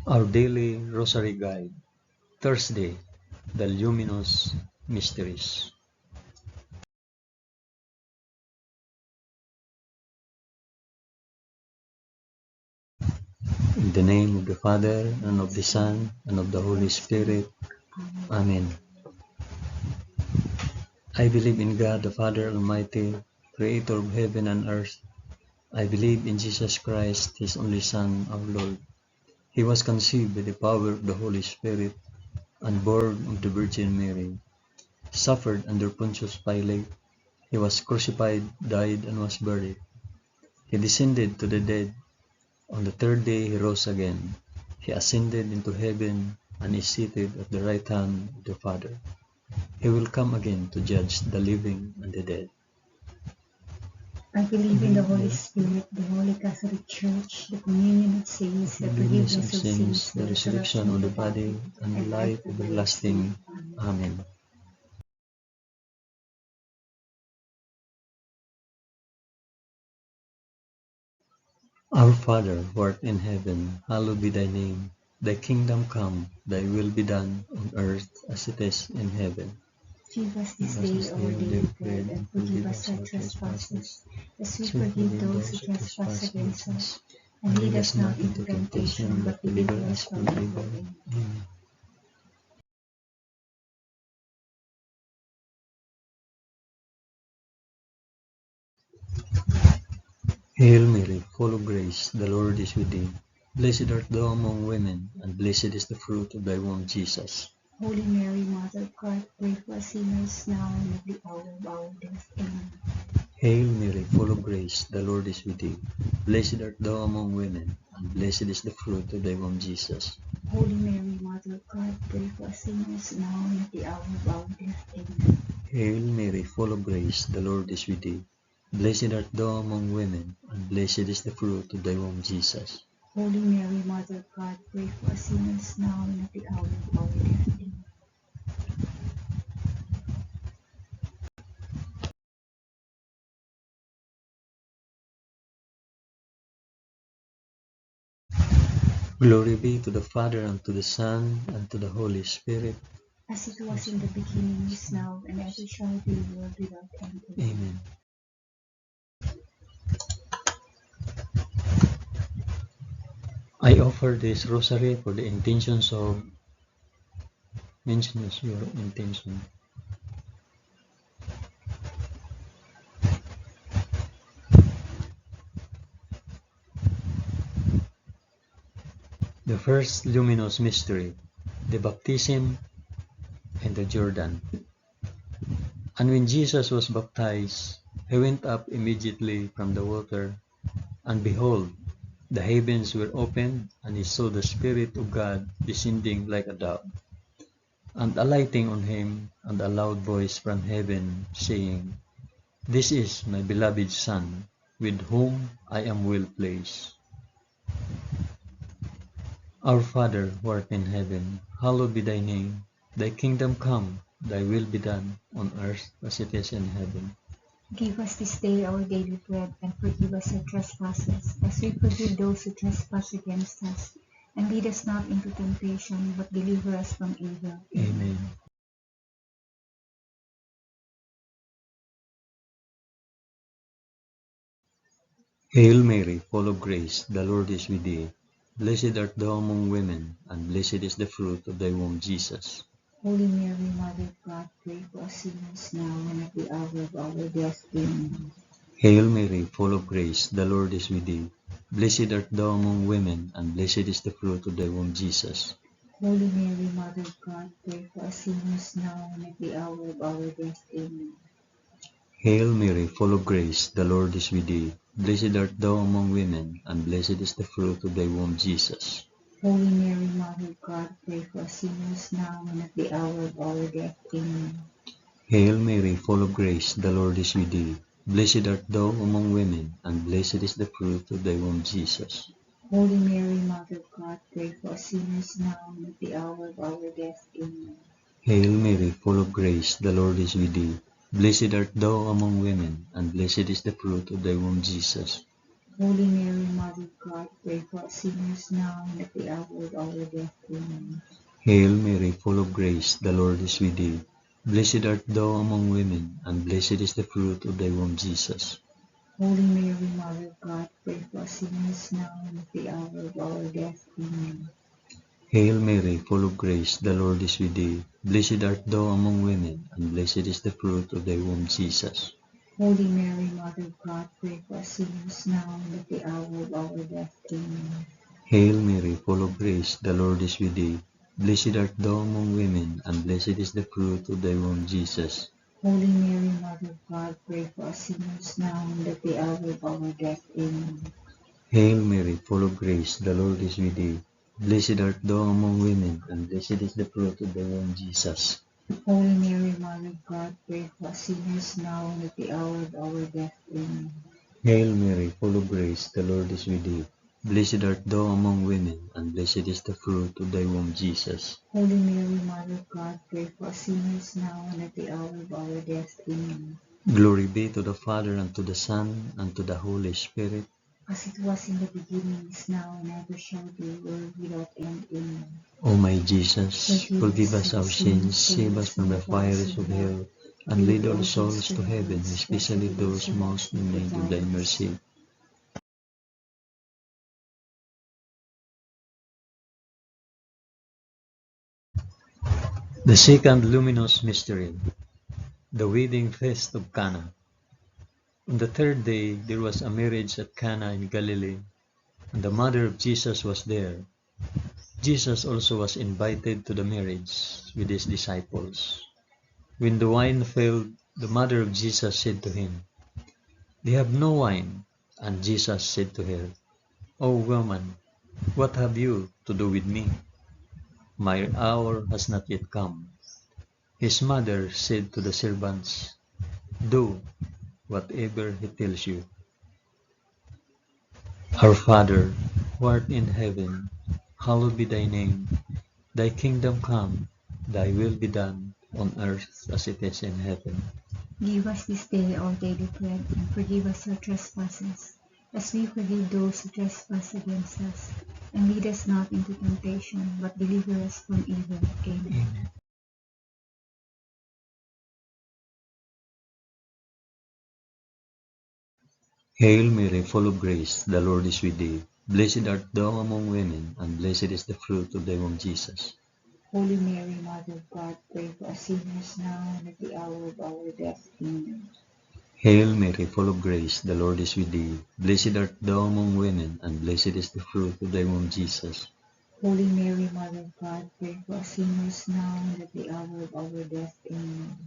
Our Daily Rosary Guide, Thursday, the Luminous Mysteries. In the name of the Father, and of the Son, and of the Holy Spirit. Amen. I believe in God, the Father Almighty, Creator of heaven and earth. I believe in Jesus Christ, His only Son, our Lord. He was conceived by the power of the Holy Spirit, and born of the Virgin Mary. Suffered under Pontius Pilate. He was crucified, died, and was buried. He descended to the dead. On the third day he rose again. He ascended into heaven and is seated at the right hand of the Father. He will come again to judge the living and the dead. I believe in the Holy Spirit, the Holy Catholic Church, the communion of saints, the forgiveness of sins, the resurrection of the body, and the life everlasting. Amen. Our Father, who art in heaven, hallowed be thy name. Thy kingdom come, thy will be done, on earth as it is in heaven. Give us this day our daily bread, and forgive us our trespasses, as we forgive those who trespass against us. And lead us not into temptation, but deliver us from evil. Amen. Hail Mary, full of grace, the Lord is with thee. Blessed art thou among women, and blessed is the fruit of thy womb, Jesus. Holy Mary, Mother of God, pray for us sinners now and at the hour of our death. Amen. Hail Mary, full of grace, the Lord is with thee. Blessed art thou among women, and blessed is the fruit of thy womb, Jesus. Holy Mary, Mother of God, pray for us sinners now and at the hour of our death. Amen. Hail Mary, full of grace, the Lord is with thee. Blessed art thou among women, and blessed is the fruit of thy womb, Jesus. Holy Mary, Mother of God, pray for us sinners now and at the hour of our death. Amen. Glory be to the Father, and to the Son, and to the Holy Spirit. As it was in the beginning, is now, and ever shall be, world without end. Amen. I offer this rosary for the intentions of mention your intention. The first luminous mystery, the baptism in the Jordan. And when Jesus was baptized, he went up immediately from the water, and behold, the heavens were opened, and he saw the Spirit of God descending like a dove, and alighting on him, and a loud voice from heaven, saying, This is my beloved Son, with whom I am well pleased. Our Father, who art in heaven, hallowed be thy name. Thy kingdom come, thy will be done, on earth as it is in heaven. Give us this day our daily bread, and forgive us our trespasses, as we forgive those who trespass against us. And lead us not into temptation, but deliver us from evil. Amen. Hail Mary, full of grace, the Lord is with thee. Blessed art thou among women, and blessed is the fruit of thy womb, Jesus. Holy Mary, Mother of God, pray for us sinners now and at the hour of our death. Amen. Hail Mary, full of grace, the Lord is with thee. Blessed art thou among women, and blessed is the fruit of thy womb, Jesus. Holy Mary, Mother of God, pray for us sinners now and at the hour of our death. Amen. Hail Mary, full of grace, the Lord is with thee. Blessed art thou among women, and blessed is the fruit of thy womb, Jesus. Holy Mary, Mother of God, pray for us sinners now and at the hour of our death. Amen. Hail Mary, full of grace, the Lord is with thee. Blessed art thou among women, and blessed is the fruit of thy womb, Jesus. Holy Mary, Mother of God, pray for us sinners now and at the hour of our death. Amen. Hail Mary, full of grace, the Lord is with thee. Blessed art thou among women, and blessed is the fruit of thy womb, Jesus. Holy Mary, Mother of God, pray for us sinners now and at the hour of our death. Amen. Hail Mary, full of grace, the Lord is with thee. Blessed art thou among women, and blessed is the fruit of thy womb, Jesus. Holy Mary, Mother of God, pray for us sinners now and at the hour of our death. Amen. Hail Mary, full of grace, the Lord is with thee. Blessed art thou among women, and blessed is the fruit of thy womb, Jesus. Holy Mary, Mother of God, pray for us sinners now and at the hour of our death. Amen. Hail Mary, full of grace, the Lord is with thee. Blessed art thou among women, and blessed is the fruit of thy womb, Jesus. Holy Mary, Mother of God, pray for us sinners now and at the hour of our death. Amen. Hail Mary, full of grace, the Lord is with thee. Blessed art thou among women, and blessed is the fruit of thy womb, Jesus. Holy Mary, Mother of God, pray for us sinners now and at the hour of our death. Amen. Hail Mary, full of grace, the Lord is with thee. Blessed art thou among women, and blessed is the fruit of thy womb, Jesus. Holy Mary, Mother of God, pray for us sinners now and at the hour of our death. Amen. Glory be to the Father, and to the Son, and to the Holy Spirit. As it was in the beginning, is now, and ever shall be, world without end. Amen. O my Jesus, forgive us our sins, save us from the fires of hell, and lead all souls to heaven, especially those most in need of thy mercy. The second luminous mystery, the wedding feast of Cana. On the third day there was a marriage at Cana in Galilee, and the mother of Jesus was there. Jesus also was invited to the marriage with his disciples. When the wine failed, the mother of Jesus said to him, "They have no wine." And Jesus said to her, "O woman, what have you to do with me? My hour has not yet come." His mother said to the servants, "Do whatever he tells you." Our Father, who art in heaven, hallowed be thy name. Thy kingdom come, thy will be done, on earth as it is in heaven. Give us this day our daily bread, and forgive us our trespasses, as we forgive those who trespass against us. And lead us not into temptation, but deliver us from evil. Amen. Hail Mary, full of grace, the Lord is with thee. Blessed art thou among women, and blessed is the fruit of thy womb, Jesus. Holy Mary, Mother of God, pray for us sinners now and at the hour of our death. Amen. Hail Mary, full of grace, the Lord is with thee. Blessed art thou among women, and blessed is the fruit of thy womb, Jesus. Holy Mary, Mother of God, pray for us sinners now and at the hour of our death. Amen.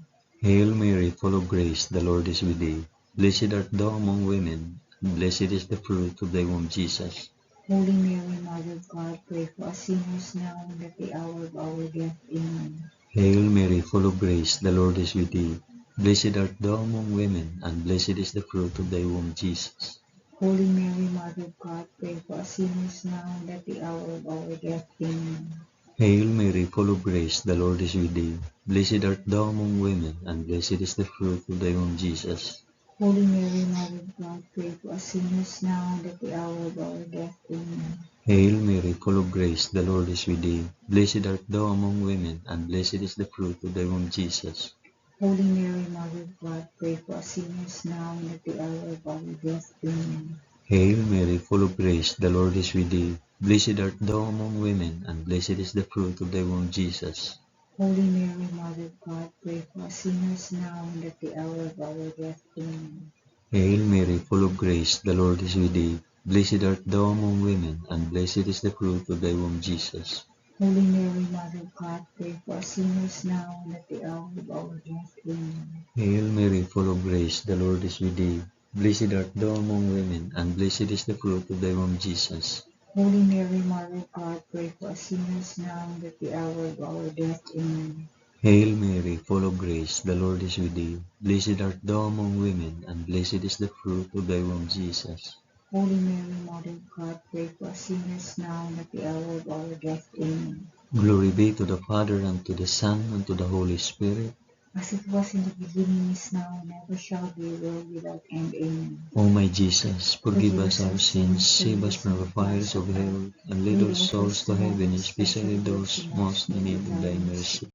Hail Mary, full of grace, the Lord is with thee. Blessed art thou among women, and blessed is the fruit of thy womb, Jesus. Holy Mary, Mother of God, pray for us sinners now and at the hour of our death. Amen. Hail Mary, full of grace, the Lord is with thee. Blessed art thou among women, and blessed is the fruit of thy womb, Jesus. Holy Mary, Mother of God, pray for us sinners now and at the hour of our death. Amen. Hail Mary, full of grace, the Lord is with thee. Blessed art thou among women, and blessed is the fruit of thy womb, Jesus. Holy Mary, Mother of God, pray for us sinners now and at the hour of our death. Amen. Hail Mary, full of grace, the Lord is with thee. Blessed art thou among women, and blessed is the fruit of thy womb, Jesus. Holy Mary, Mother of God, pray for us sinners now and at the hour of our death. Amen. Hail Mary, full of grace, the Lord is with thee. Blessed art thou among women, and blessed is the fruit of thy womb, Jesus. Holy Mary, Mother of God, pray for us sinners now and at the hour of our death. Amen. Hail Mary, full of grace, the Lord is with thee. Blessed art thou among women, and blessed is the fruit of thy womb, Jesus. Holy Mary, Mother of God, pray for us sinners now and at the hour of our death. Amen. Hail Mary, full of grace, the Lord is with thee. Blessed art thou among women, and blessed is the fruit of thy womb, Jesus. Holy Mary, Mother of God, pray for us sinners now and at the hour of our death. Amen. Hail Mary, full of grace, the Lord is with thee. Blessed art thou among women, and blessed is the fruit of thy womb, Jesus. Holy Mary, Mother of God, pray for us sinners now and at the hour of our death. Amen. Glory be to the Father, and to the Son, and to the Holy Spirit. as it was in the beginning, is now, and ever shall be, world without end. Amen. O my Jesus, forgive us our sins, save us from the fires of hell, and lead all souls to heaven, especially those most in need of thy mercy.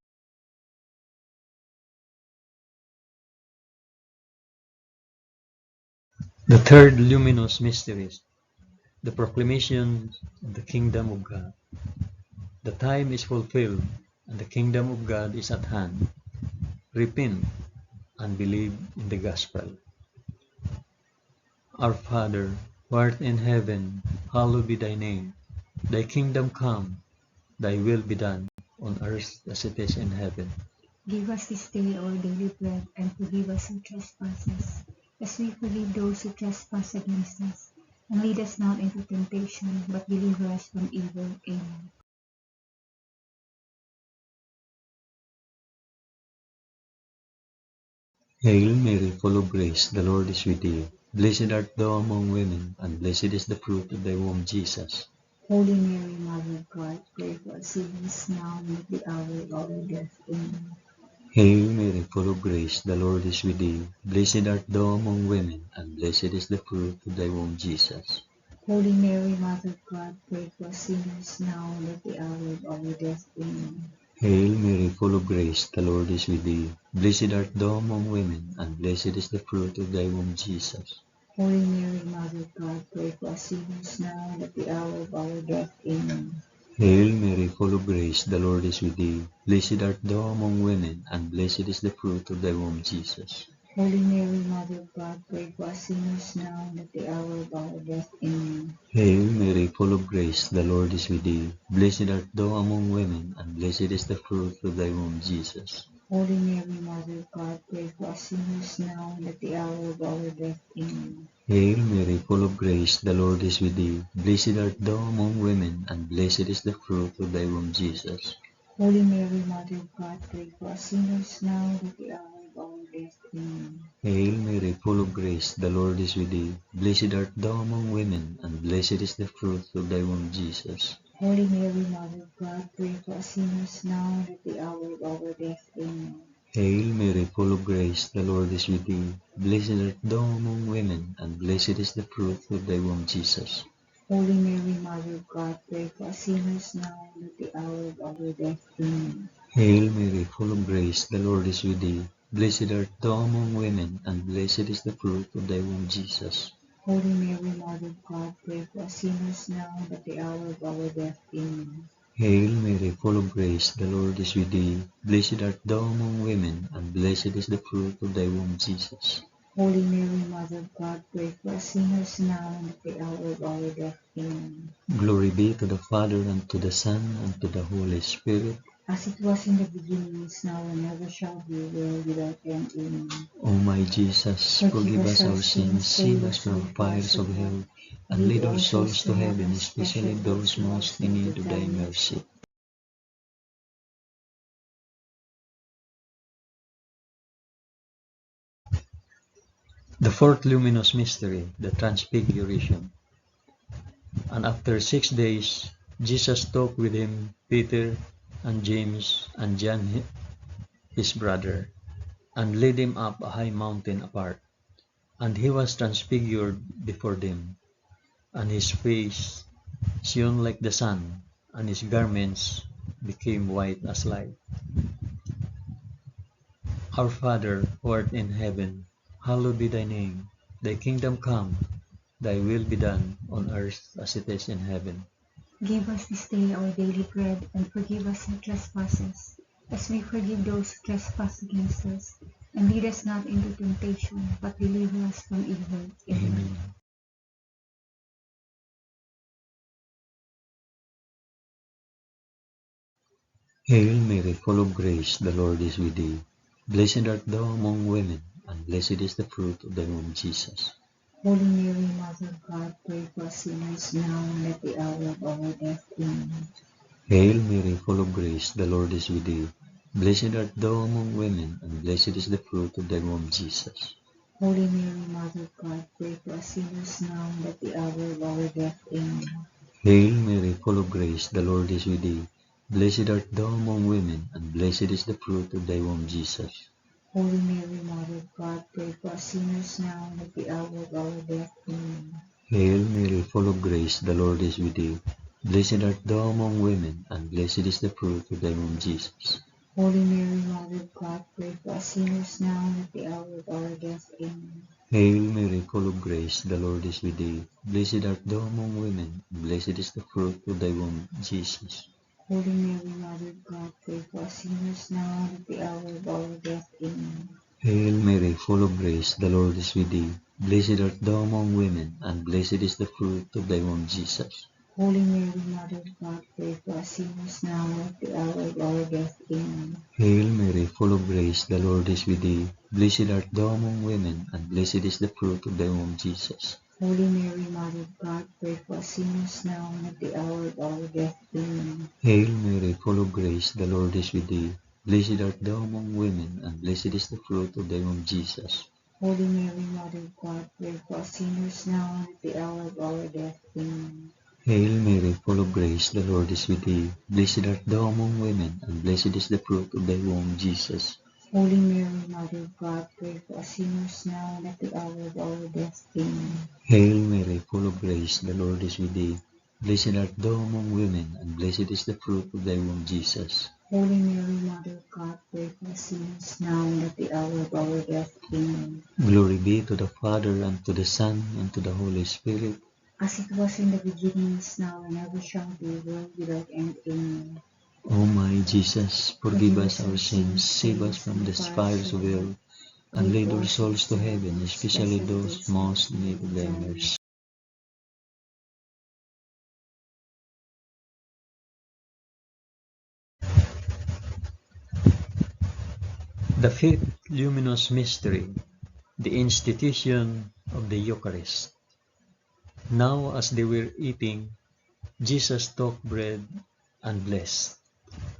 The third luminous mystery, the proclamation of the kingdom of God. The time is fulfilled, and the kingdom of God is at hand. Repent and believe in the gospel. Our Father, who art in heaven, hallowed be thy name. Thy kingdom come, thy will be done, on earth as it is in heaven. Give us this day our daily bread, and forgive us our trespasses, as we forgive those who trespass against us. And lead us not into temptation, but deliver us from evil. Amen. Hail Mary, full of grace, the Lord is with thee. Blessed art thou among women, and blessed is the fruit of thy womb, Jesus. Holy Mary, Mother of God, pray for us sinners now and at the hour of our death. Amen. Hail Mary, full of grace, the Lord is with thee. Blessed art thou among women, and blessed is the fruit of thy womb, Jesus. Holy Mary, Mother of God, pray for us sinners now and at the hour of our death. Amen. Hail Mary, full of grace, the Lord is with thee. Blessed art thou among women, and blessed is the fruit of thy womb, Jesus. Holy Mary, Mother of God, pray for us sinners now and at the hour of our death. Amen. Hail Mary, full of grace, the Lord is with thee. Blessed art thou among women, and blessed is the fruit of thy womb, Jesus. Holy Mary, Mother of God, pray for us sinners now and at the hour of our death. Amen. Hail Mary, full of grace, the Lord is with thee. Blessed art thou among women, and blessed is the fruit of thy womb, Jesus. Holy Mary, Mother of God, pray for us sinners now and at the hour of our death. Amen. Hail Mary, full of grace, the Lord is with thee. Blessed art thou among women, and blessed is the fruit of thy womb, Jesus. Holy Mary, Mother of God, pray for us sinners now and at the hour of our death. Amen. Hail Mary, full of grace, the Lord is with thee. Blessed art thou among women, and blessed is the fruit of thy womb, Jesus. Holy Mary, Mother of God, pray for us sinners now and at the hour of our death. Amen. Hail Mary, full of grace, the Lord is with thee. Blessed art thou among women, and blessed is the fruit of thy womb, Jesus. Holy Mary, Mother of God, pray for us sinners now and at the hour of our death. Amen. Hail Mary, full of grace, the Lord is with thee. Blessed art thou among women, and blessed is the fruit of thy womb, Jesus. Holy Mary, Mother of God, pray for us sinners now and at the hour of our death. Amen. Hail Mary, full of grace, the Lord is with thee. Blessed art thou among women, and blessed is the fruit of thy womb, Jesus. Holy Mary, Mother of God, pray for us sinners now and at the hour of our death. Amen. Glory be to the Father, and to the Son, and to the Holy Spirit. As it was in the beginning, is now, and ever shall be, world without end. Amen. O my Jesus, forgive us our sins, save us from the fires of hell, and lead all souls to heaven, especially those most in need of thy mercy. The fourth luminous mystery, the Transfiguration. And after 6 days, Jesus took with him Peter and James and John his brother, and led him up a high mountain apart. And he was transfigured before them, and his face shone like the sun, and his garments became white as light. Our Father, who art in heaven, hallowed be thy name. Thy kingdom come, thy will be done, on earth as it is in heaven. Give us this day our daily bread, and forgive us our trespasses, as we forgive those who trespass against us. And lead us not into temptation, but deliver us from evil. Amen. Amen. Hail Mary, full of grace, the Lord is with thee. Blessed art thou among women, and blessed is the fruit of thy womb, Jesus. Holy Mary, Mother of God, pray for us sinners now and at the hour of our death. Amen. Hail Mary, full of grace, the Lord is with thee. Blessed art thou among women, and blessed is the fruit of thy womb, Jesus. Holy Mary, Mother of God, pray for us sinners now and at the hour of our death. Amen. Hail Mary, full of grace, the Lord is with thee. Blessed art thou among women, and blessed is the fruit of thy womb, Jesus. Holy Mary, Mother of God, pray for us sinners now and at the hour of our death. Amen. Hail Mary, full of grace, the Lord is with thee. Blessed art thou among women, and blessed is the fruit of thy womb, Jesus. Holy Mary, Mother of God, pray for us sinners now and at the hour of our death. Amen. Hail Mary, full of grace, the Lord is with thee. Blessed art thou among women, and blessed is the fruit of thy womb, Jesus. Holy Mary, Mother of God, pray for us sinners now and at the hour of our death. Amen. Hail Mary, full of grace, the Lord is with thee. Blessed art thou among women, and blessed is the fruit of thy womb, Jesus. Holy Mary, Mother of God, pray for us sinners now and at the hour of our death. Amen. Hail Mary, full of grace, the Lord is with thee. Blessed art thou among women, and blessed is the fruit of thy womb, Jesus. Holy Mary, Mother of God, pray for us sinners now and at the hour of our death. Amen. Hail Mary, full of grace, the Lord is with thee. Blessed art thou among women, and blessed is the fruit of thy womb, Jesus. Holy Mary, Mother of God, pray for us sinners now and at the hour of our death. Amen. Hail Mary, full of grace, the Lord is with thee. Blessed art thou among women, and blessed is the fruit of thy womb, Jesus. Holy Mary, Mother of God, pray for us sinners now and at the hour of our death. Amen. Hail Mary, full of grace, the Lord is with thee. Blessed art thou among women, and blessed is the fruit of thy womb, Jesus. Holy Mary, Mother of God, pray for us sinners now and at the hour of our death. Amen. Glory be to the Father, and to the Son, and to the Holy Spirit. As it was in the beginning, is now, and ever shall be, world without end. Amen. O my Jesus, forgive us our sins, save us from the fires of hell, and lead our souls to heaven, especially those most in need of thy mercy. The fifth luminous mystery, the institution of the Eucharist. Now as they were eating, Jesus took bread and blessed,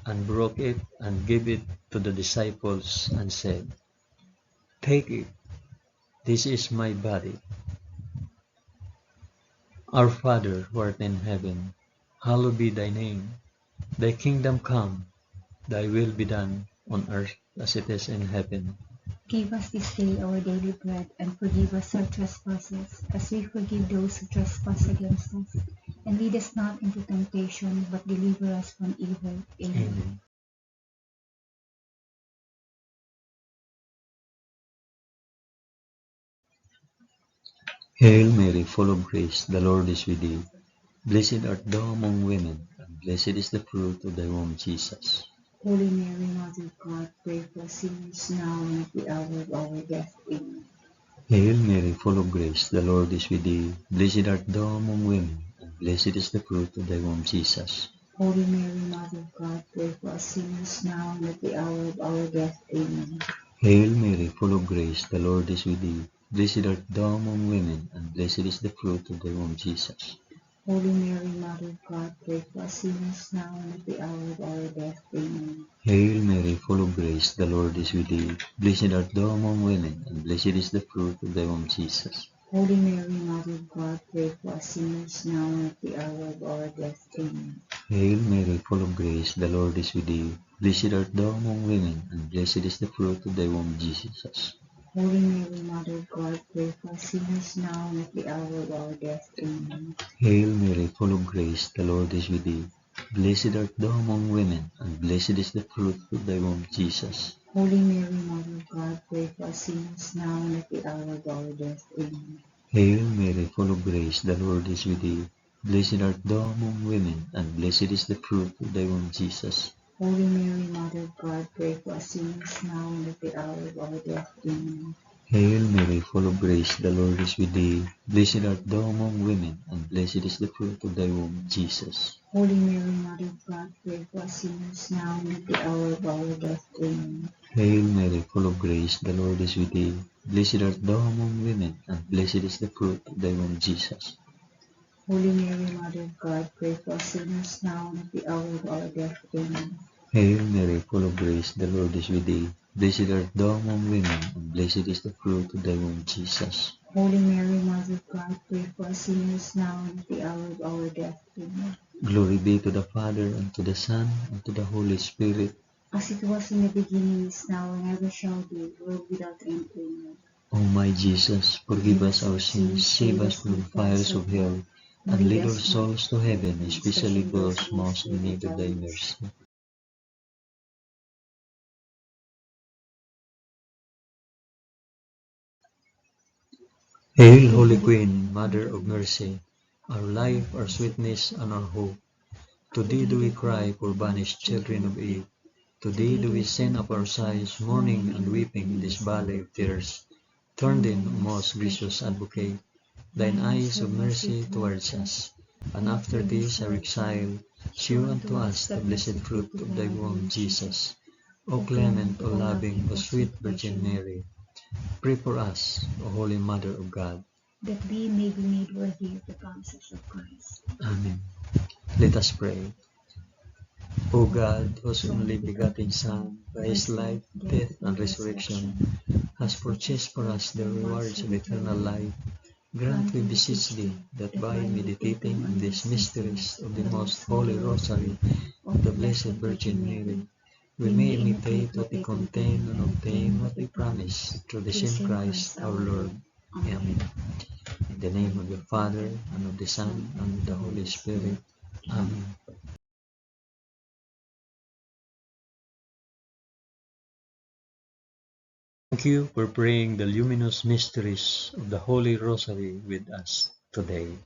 and broke it and gave it to the disciples and said, "Take it, this is my body." Our Father, who art in heaven, hallowed be thy name. Thy kingdom come, thy will be done, on earth as it is in heaven. Give us this day our daily bread, and forgive us our trespasses, as we forgive those who trespass against us. And lead us not into temptation, but deliver us from evil. Amen. Amen. Hail Mary, full of grace, the Lord is with thee. Blessed art thou among women, and blessed is the fruit of thy womb, Jesus. Holy Mary, Mother of God, pray for us sinners now and at the hour of our death. Amen. Hail Mary, full of grace, the Lord is with thee. Blessed art thou among women, and blessed is the fruit of thy womb, Jesus. Holy Mary, Mother of God, pray for us sinners now and at the hour of our death. Amen. Hail Mary, full of grace, the Lord is with thee. Blessed art thou among women, and blessed is the fruit of thy womb, Jesus. Holy Mary, Mother of God, pray for us sinners now and at the hour of our death. Amen. Hail Mary, full of grace, the Lord is with thee. Blessed art thou among women, and blessed is the fruit of thy womb, Jesus. Holy Mary, Mother of God, pray for us sinners now and at the hour of our death. Amen. Hail Mary, full of grace, the Lord is with thee. Blessed art thou among women, and blessed is the fruit of thy womb, Jesus. Holy Mary, Mother of God, pray for us sinners now and at the hour of our death. Amen. Hail Mary, full of grace, the Lord is with thee. Blessed art thou among women, and blessed is the fruit of thy womb, Jesus. Holy Mary, Mother of God, pray for us sinners now and at the hour of our death. Amen. Hail Mary, full of grace, the Lord is with thee. Blessed art thou among women, and blessed is the fruit of thy womb, Jesus. Holy Mary, Mother of God, pray for us sinners now and at the hour of our death. Amen. Hail Mary, full of grace, the Lord is with thee. Blessed art thou among women, and blessed is the fruit of thy womb, Jesus. Holy Mary, Mother of God, pray for us sinners now and at the hour of our death. Amen. Hail Mary, full of grace, the Lord is with thee. Blessed art thou among women, and blessed is the fruit of thy womb, Jesus. Holy Mary, Mother of God, pray for us sinners now and at the hour of our death. Amen. Hail Mary, full of grace, the Lord is with thee. Blessed art thou among women, and blessed is the fruit of thy womb, Jesus. Holy Mary, Mother of God, pray for us sinners now and at the hour of our death. Amen. Glory be to the Father, and to the Son, and to the Holy Spirit. as it was in the beginning, is now, and ever shall be, world without end. Amen. O my Jesus, forgive us our sins, save us from the fires of hell, and lead all souls to heaven, especially those most in need of thy mercy. Hail, Holy Queen, Mother of Mercy, our life, our sweetness, and our hope. To thee do we cry, poor banished children of Eve. To thee do we send up our sighs, mourning and weeping in this valley of tears. Turn then, O most gracious Advocate, thine eyes of mercy towards us, and after this our exile, shew unto us the blessed fruit of thy womb, Jesus. O clement, O loving, O sweet Virgin Mary, pray for us, O Holy Mother of God, that we may be made worthy of the promises of Christ. Amen. Let us pray. O God, whose only begotten Son, by his life, death, and resurrection, has purchased for us the rewards of eternal life, grant, we beseech thee, that by meditating on these mysteries of the most holy Rosary of the Blessed Virgin Mary, we may imitate what they contain and obtain what they promise, through the same Christ our Lord. Amen. In the name of the Father, and of the Son, and of the Holy Spirit. Amen. Thank you for praying the luminous mysteries of the Holy Rosary with us today.